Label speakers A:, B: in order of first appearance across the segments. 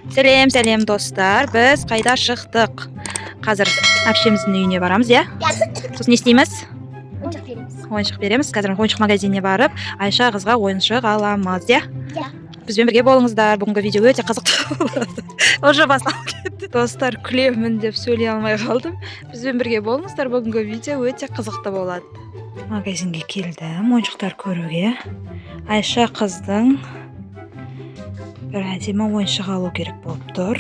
A: Сәлем достар. Біз қайда шықтық? Қазір әпшеміздің үйіне барамыз, иә? Сосын не істейміз?
B: Ойыншық береміз.
A: Ойыншық береміз. Қазір ойыншық магазиніне барып, Айша қызға ойыншық аламыз, иә?
B: Иә.
A: Бізбен бірге болыңыздар. Бүгінгі видео өте қызықты болады. Уже басталып кетті. Достар, күлемін деп сөйлей алмай қалдым. Бізбен бірге болыңыздар. Бүгінгі видео өте қызықты болады. Магазинге келдім, ойыншықтар көруге. Айша қыздың бір әдемі ойыншық алу керек болып тұр.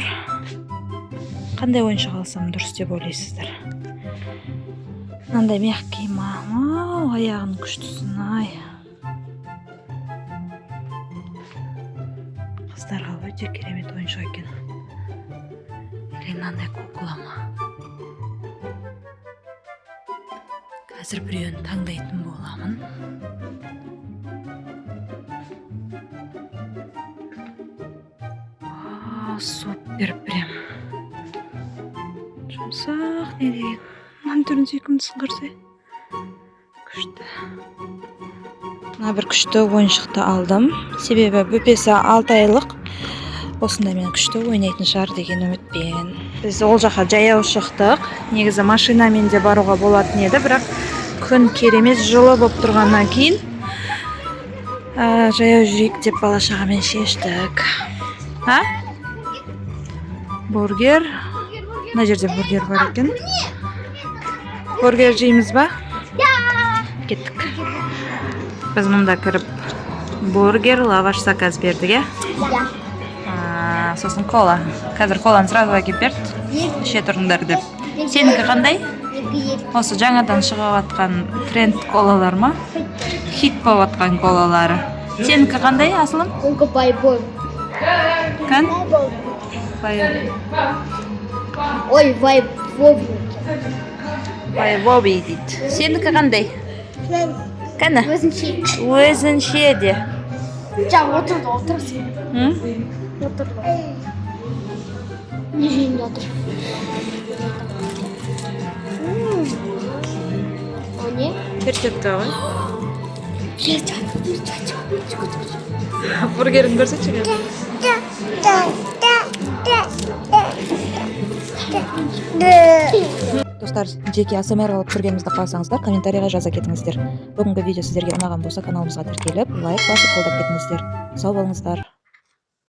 A: Қандай ойыншық алсам дұрыс деп ойлайсыздар? Мынандай мягкий ма? Аяғының күштісін, ай. Қыздарға өте керемет ойыншық екен. Или мынандай кукла ма? Қазір біреуін таңдайтын боламын. Супер прям. Жұмсақ не деген. Мынаның түрін сүйкімдісін қарсай. Күшті. Мына бір күшті ойыншықты алдым. Себебі бөпесі 6 айлық. Осында мен күшті ойнайтын шығар деген үмітпен. Біз ол жаққа жаяу шықтық. Негізі машинамен де баруға болатын еді, бірақ күн керемет жылы болып тұрғаннан кейін жаяу жүрейік деп бала шағамен шештік. Бургер. Мына жерде бургер бар екен. Бургер жейміз ба? Кеттік. Біз мұнда кіріп бургер, лаваш заказ бердік,
B: Иә.
A: Сосын кола. Қазір коланы сразу әкеп берді. Іше тұрыңдар деп. Сенікі қандай? Осы жаңадан шығып атқан тренд колалар ма? Хит болып атқан колалары. Сенікі қандай, Асылым?
B: Онка байбол.
A: Кән?
B: Ой, вайбоби.
A: Байбоби дейді. Сенікі қандай? Кәні? Өзінше де.
B: Жаңа отырсың. Отырды. Не жейін жатыр? О, не?
A: Перчетті ғой. Бургерін көрсетші. Достар, жеке ASMR алып көргенімізді қаласаңыздар, комментарийға жаза кетіңіздер. Бүгінгі видео сіздерге ұнаған болса, каналымызға тіркеліп, лайк басып қолдап кетіңіздер. Сау болыңыздар.